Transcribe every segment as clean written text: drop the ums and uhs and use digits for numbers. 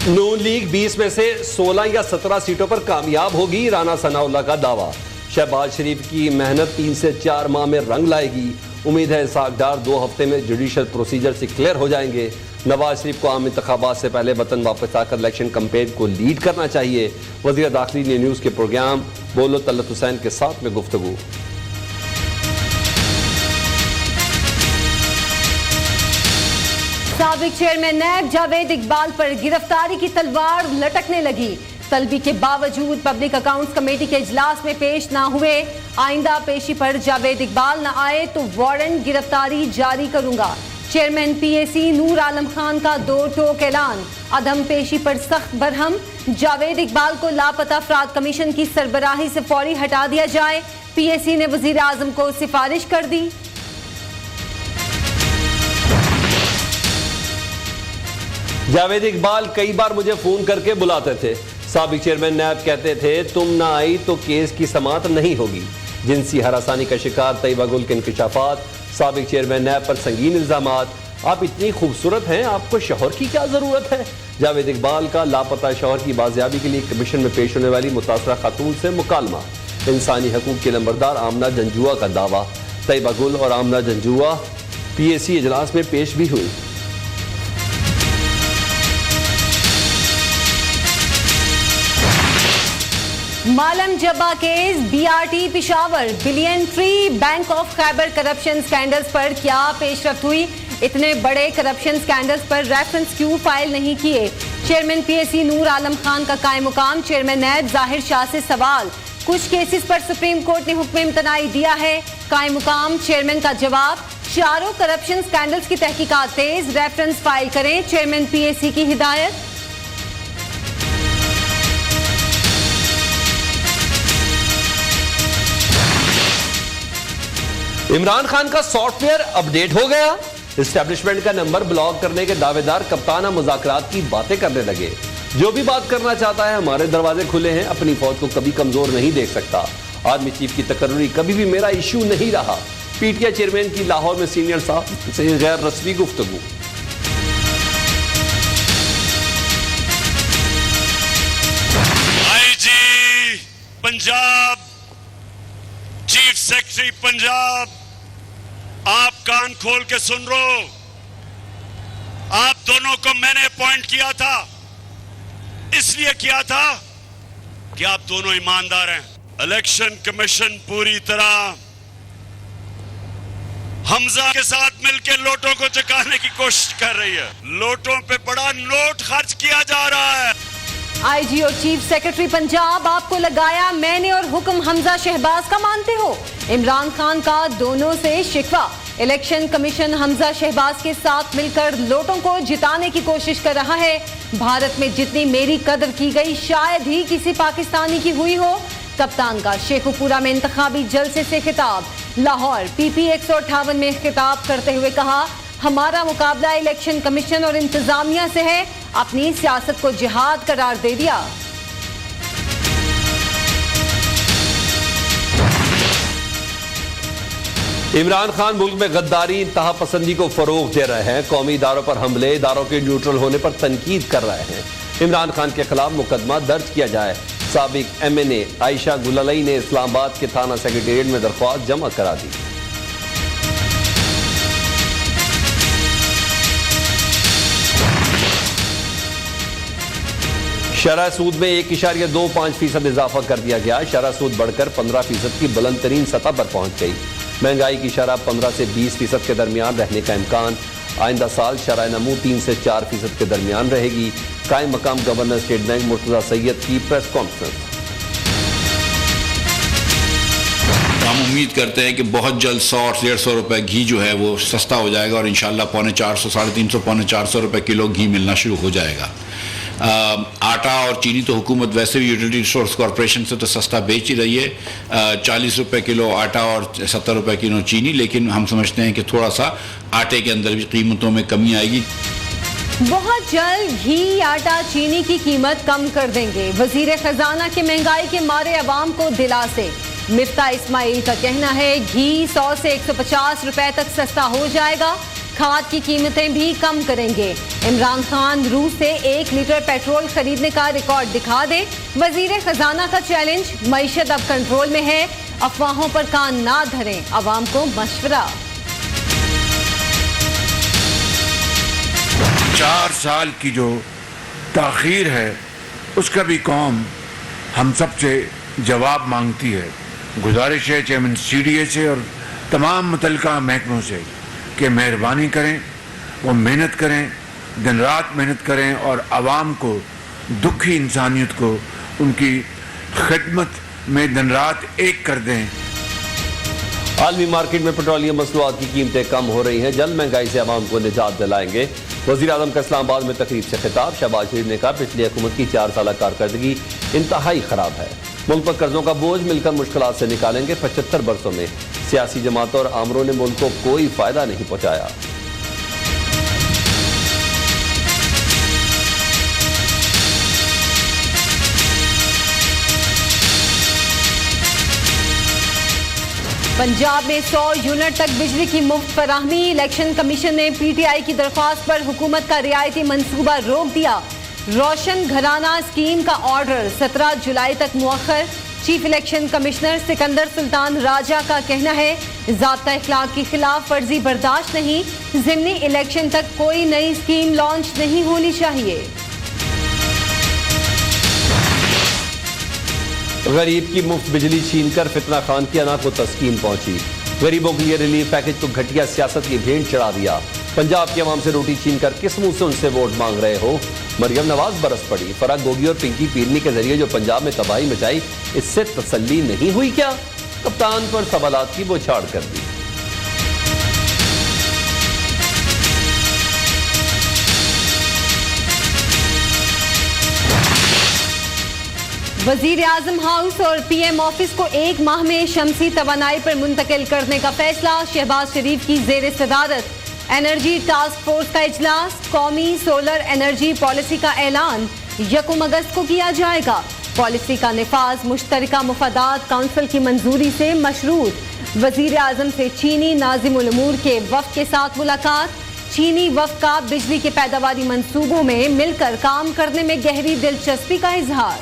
नून league 20 में से 16 या 17 सीटों पर कामयाब होगी, राना सनाउल्लाह का दावा। शहबाज शरीफ की मेहनत 3 से 4 माह में रंग लाएगी। उम्मीद है इसहाक डार 2 हफ्ते में जुडिशल प्रोसीजर से क्लियर हो जाएंगे। नवाज शरीफ को आम इंतखाबात से पहले वतन वापस आकर इलेक्शन कैंपेन को लीड करना चाहिए। वज़ीर दाखिली ने न्यूज़ के प्रोग्राम बोलो तलत हुसैन के साथ में गुफ्तगू। साबिक चेयरमैन नैब जावेद इकबाल पर गिरफ्तारी की तलवार लटकने लगी। तलबी के बावजूद पब्लिक अकाउंट्स कमेटी के इजलास में पेश ना हुए। आइंदा पेशी पर जावेद इकबाल न आए तो वारंट गिरफ्तारी जारी करूंगा। चेयरमैन पीएसी नूर आलम खान का 2 टोक ऐलान। अदम पेशी पर सख्त बरहम। जावेद इकबाल को लापता अफराद कमीशन की सरबराही से फौरी हटा दिया जाए। पीएसी ने वजीर आजम को सिफारिश कर दी। जावेद इकबाल कई बार मुझे फोन करके बुलाते थे। साबिक चेयरमैन नैब कहते थे तुम ना आई तो केस की समाअत नहीं होगी। जिनसी हरासानी का शिकार तैयबा गुल के इंकशाफात। साबिक चेयरमैन नैब पर संगीन इल्जामात। आप इतनी खूबसूरत हैं, आपको शौहर की क्या जरूरत है। जावेद इकबाल का लापता शौहर की बाजियाबी के लिए कमीशन में पेश होने वाली मुतासरा खातून से मुकालमा। इंसानी हकूक के नंबरदार आमना जंजुआ का दावा। तैयबा गुल और आमना जंजुआ पीएसी इजलास में पेश भी हुई। Malam Jabba case, BRT Peshawar, billion tree, bank of Khyber corruption scandals पर क्या पेशरफ्त हुई। इतने बड़े करप्शन स्कैंडल्स पर रेफरेंस क्यों फाइल नहीं किए। चेयरमैन पीएसी नूर आलम खान का कायम मुकाम। चेयरमैन नैब जाहिर शाह से सवाल। कुछ केसेस पर सुप्रीम कोर्ट ने हुक्म इम्तनाई दिया है। कायम मुकाम चेयरमैन का जवाब। चारों करप्शन स्कैंडल्स की तहकीकात तेज, रेफरेंस फाइल करें, चेयरमैन पीएसी की हिदायत। इमरान खान का सॉफ्टवेयर अपडेट हो गया। एस्टेब्लिशमेंट का नंबर ब्लॉक करने के दावेदार कप्ताना मुज़ाकरात की बातें करने लगे। जो भी बात करना चाहता है हमारे दरवाजे खुले हैं। अपनी फौज को कभी कमजोर नहीं देख सकता। आर्मी चीफ की तकर्री कभी भी मेरा इशू नहीं रहा। पीटीआई चेयरमैन की लाहौर में सीनियर साहब से गैर रस्मी गुफ्तगू। IG Punjab, chief secretary Punjab, आप कान खोल के सुन लो। आप दोनों को मैंने अपॉइंट किया था, इसलिए किया था कि आप दोनों ईमानदार हैं। इलेक्शन कमीशन पूरी तरह हमजा के साथ मिलकर लोटों को चकाने की कोशिश कर रही है। लोटों पे बड़ा नोट खर्च किया जा रहा है। आईजी और चीफ सेक्रेटरी पंजाब, आपको लगाया मैंने और हुक्म हमजा शहबाज का मानते हो। इमरान खान का दोनों से शिकवा। इलेक्शन कमीशन हमजा शहबाज के साथ मिलकर लोटों को जिताने की कोशिश कर रहा है। भारत में जितनी मेरी कदर की गई शायद ही किसी पाकिस्तानी की हुई हो। कप्तान का शेखुपुरा में इंतखाबी जलसे से खिताब। लाहौर पीपी 158 में खिताब करते हुए कहा, हमारा मुकाबला इलेक्शन कमीशन और इंतजामिया से है। अपनी सियासत को जिहाद करार दे दिया। इमरान खान मुल्क में गद्दारी, इंतहा पसंदी को फरोग दे रहे हैं। कौमी इदारों पर हमले, इदारों के न्यूट्रल होने पर तनकीद कर रहे हैं। इमरान खान के खिलाफ मुकदमा दर्ज किया जाए। साबिक MNA आयशा गुललई ने इस्लामाबाद के थाना सेक्रेटेरिएट में दरख्वास्त जमा करा दी। शरह सूद में 1.25% इजाफा कर दिया गया। शरह सूद बढ़कर 15% की बुलंद तरीन सतह पर पहुंच गई। महंगाई की शरह 15 से 20% के दरमियान रहने का इम्कान। आइंदा साल शरह नमू 3 से 4% के दरमियान रहेगी। कायम मकाम governor state bank Murtaza Syed की प्रेस कॉन्फ्रेंस। हम उम्मीद करते हैं कि बहुत जल्द 100 और 150 रुपए घी जो है वो सस्ता हो जाएगा और इंशाल्लाह 350, 350, 450 रुपए किलो घी मिलना शुरू हो जाएगा। आटा और चीनी तो हुकूमत वैसे भी यूटिलिटी रिसोर्स कॉरपोरेशन से तो सस्ता बेच ही रही है। 40 रुपए किलो आटा और 70 रुपए किलो चीनी, लेकिन हम समझते हैं कि थोड़ा सा आटे के अंदर भी कीमतों में कमी आएगी। बहुत जल्द घी, आटा, चीनी की कीमत कम कर देंगे। वजीर खजाना के महंगाई के मारे अवाम को दिलासे। मिफ्ता इस्माइल का कहना है घी 100 से 150 रुपए तक सस्ता हो जाएगा। खाद की कीमतें भी कम करेंगे। इमरान खान रूस से 1 लीटर पेट्रोल खरीदने का रिकॉर्ड दिखा दे। वजीर खजाना का चैलेंज, मईशत अब कंट्रोल में है, अफवाहों पर कान ना धरें, अवाम को मशवरा। 4 साल की जो ताखीर है उसका भी कौम हम सब से जवाब मांगती है। गुजारिश है चेयरमैन CDA से और तमाम मुतल्लिका महकमों से कि मेहरबानी करें, वो मेहनत करें, दिन रात मेहनत करें और आवाम को, दुखी इंसानियत को उनकी खिदमत में दिन रात एक कर दें। आलमी मार्केट में पेट्रोलियम मसनूआत की कीमतें कम हो रही हैं, जल्द महंगाई से आवाम को निजात दिलाएंगे। वज़ीर आज़म का इस्लामाबाद में तकरीब से खिताब, शहबाज शरीफ ने कहा पिछली हुकूमत की 4 साल कारकर्दगी इंतहाई खराब है, मुल्क पर कर्जों का बोझ मिलकर मुश्किलात से निकालेंगे। 75 बरसों में सियासी जमातों और आमरों ने मुल्क को कोई फायदा नहीं पहुंचाया। पंजाब में 100 यूनिट तक बिजली की मुफ्त फराहमी। इलेक्शन कमीशन ने PTI की दरख्वास्त पर हुकूमत का रियायती मंसूबा रोक दिया। रोशन घराना स्कीम का ऑर्डर 17 जुलाई तक मुअख्खर। Chief election commissioner Sikandar Sultan Raja का कहना है ज़ाब्ता इखलाक की खिलाफ वर्जी बर्दाश्त नहीं, ज़िमनी इलेक्शन तक कोई नई स्कीम लॉन्च नहीं होनी चाहिए। गरीब की मुफ्त बिजली छीनकर फितना खान की अना को तस्कीन पहुंची। गरीबों के लिए रिलीफ पैकेज को घटिया सियासत की भेंट चढ़ा दिया। पंजाब की आवाम से रोटी छीनकर किस मुंह से उनसे वोट मांग रहे हो? मरियम नवाज बरस पड़ी। फराग गोगी और पिंकी पीरनी के जरिए जो पंजाब में तबाही मचाई, इससे तसल्ली नहीं हुई क्या? कप्तान पर सवालात की बौछार कर दी। वजीर आजम हाउस और PM ऑफिस को 1 माह में शमसी तवानाई पर मुंतकिल करने का फैसला। शहबाज शरीफ की जेर सदारत एनर्जी टास्क फोर्स का इजलास। कौमी सोलर एनर्जी पॉलिसी का ऐलान 1 अगस्त को किया जाएगा। पॉलिसी का निफाज मुश्तरका मुफादात काउंसिल की मंजूरी से मशरूत। वजीर आजम से चीनी नाजिमुल उमूर के वफ्द के साथ मुलाकात। चीनी वफ्द का बिजली के पैदावारी मंसूबों में मिलकर काम करने में गहरी दिलचस्पी का इजहार।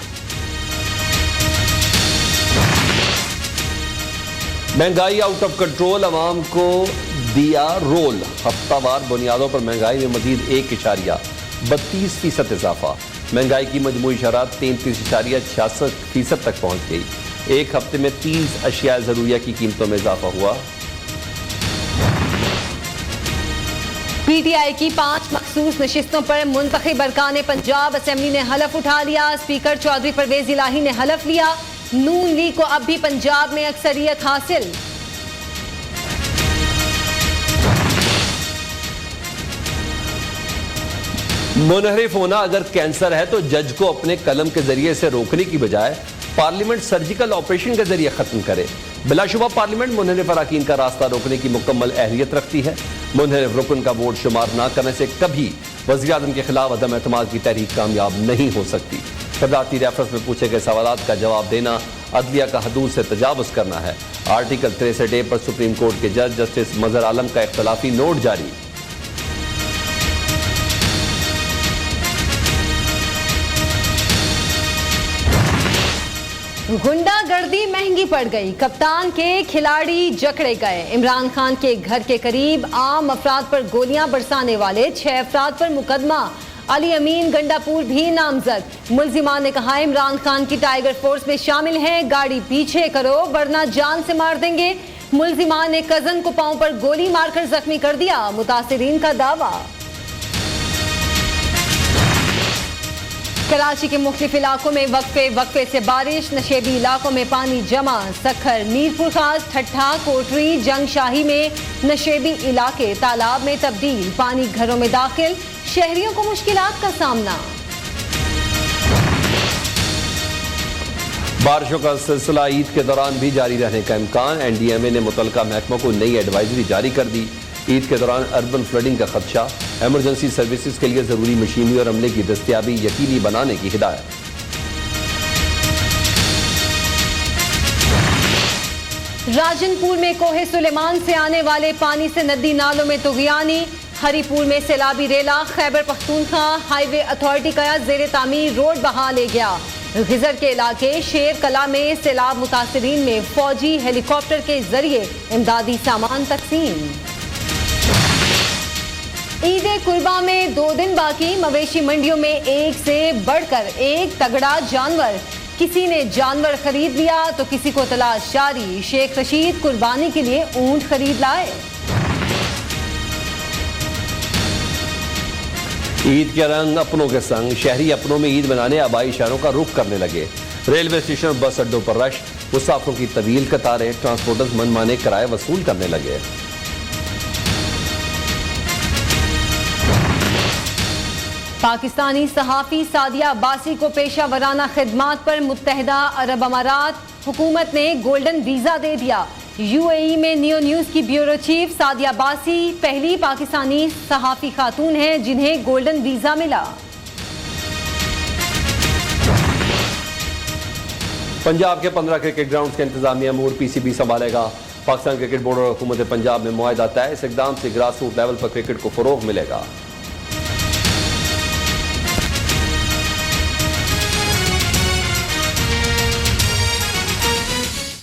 महंगाई आउट ऑफ कंट्रोल, अवाम को दिया रोल। हफ्तावार बुनियादों पर महंगाई में मजीद 1.32% इजाफा। महंगाई की मजमूई शरह 33.66% तक पहुंच गई। एक हफ्ते में 30 अशिया जरूरिया की कीमतों में इजाफा हुआ। PTI की 5 मखसूस नशिस्तों पर मुंतखब अरकान पंजाब असेंबली ने हलफ उठा लिया। स्पीकर चौधरी परवेज इलाही ने हलफ लिया नून लीग को अब भी पंजाब में अक्सरियत हासिल। मुनहरिफ होना अगर कैंसर है तो जज को अपने कलम के जरिए से रोकने की बजाय पार्लियामेंट सर्जिकल ऑपरेशन के जरिए खत्म करे। बिलाशुबा पार्लियामेंट मुनहरिफ अरकान का रास्ता रोकने की मुकम्मल अहलियत रखती है। मुनहरिफ रुकन का वोट शुमार न करने से कभी वज़ीर आज़म के खिलाफ अदम एतमाद की तहरीक कामयाब नहीं हो सकती। सदारती रेफरेंस में पूछे गए सवालात का जवाब देना अदलिया का हदूद से तजावुज़ करना है। आर्टिकल 63A पर सुप्रीम कोर्ट के जज जस्टिस मजहर आलम का इख्तलाफी नोट जारी। गुंडागर्दी महंगी पड़ गई, कप्तान के खिलाड़ी जकड़े गए। इमरान खान के घर के करीब आम अफराद पर गोलियां बरसाने वाले 6 अफराद पर मुकदमा। अली अमीन गंडापुर भी नामजद। मुल्जिमान ने कहा इमरान खान की टाइगर फोर्स में शामिल हैं, गाड़ी पीछे करो वरना जान से मार देंगे। मुल्जिमान ने कजन को पांव पर गोली मारकर जख्मी कर दिया, मुतासिरीन का दावा। कराची के मुख्तलिफ इलाकों में वक्फे से बारिश, नशेबी इलाकों में पानी जमा। सखर, मीरपुर खास, ठट्ठा, कोटरी, जंगशाही में नशेबी इलाके तालाब में तब्दील, पानी घरों में दाखिल, शहरियों को मुश्किलात का सामना। बारिशों का सिलसिला ईद के दौरान भी जारी रहने का इम्कान। NDMA ने मुतल्लिका महकमों को नई एडवाइजरी जारी कर दी। ईद के दौरान अर्बन फ्लडिंग का खदशा, एमरजेंसी सर्विसेज के लिए जरूरी मशीनरी और अमले की दस्तियाबी यकीनी बनाने की हिदायत। राजनपुर में कोहे सुलेमान से आने वाले पानी से नदी नालों में तुगयानी, हरिपुर में सैलाबी रेला, खैबर पख्तूनख्वा हाईवे अथॉरिटी का जेर तामीर रोड बहा ले गया। गिजर के इलाके शेर कला में सैलाब मुतासरीन में फौजी हेलीकॉप्टर के जरिए इमदादी सामान तकसीम। ईद कुर्बा में 2 दिन बाकी, मवेशी मंडियों में एक से बढ़कर एक तगड़ा जानवर। किसी ने जानवर खरीद लिया तो किसी को तलाश जारी। शेख रशीद कुर्बानी के लिए ऊंट खरीद लाए। ईद के रंग अपनों के संग, शहरी अपनों में ईद मनाने आबाई शहरों का रुख करने लगे। रेलवे स्टेशन और बस अड्डों पर रश, मुसाफिरों की तवील कतारें, ट्रांसपोर्टर्स मनमाने किराए वसूल करने लगे। पाकिस्तानी सहाफ़ी सादिया अब्बासी को पेशा वराना खिदमात पर मुत्तहिदा अरब अमारात हुकूमत ने गोल्डन वीज़ा दे दिया। यूएई में नियो न्यूज़ की ब्यूरो चीफ सादिया अब्बासी पहली पाकिस्तानी सहाफ़ी खातून हैं जिन्हें गोल्डन वीज़ा मिला। पंजाब के 15 क्रिकेट ग्राउंड्स के इंतजामिया अमूर पीसीबी संभालेगा। पाकिस्तान क्रिकेट बोर्ड और हुकूमत पंजाब में मुआहदा तय। इस इक़दाम से ग्रास रूट लेवल पर क्रिकेट को फ़रोग़ मिलेगा।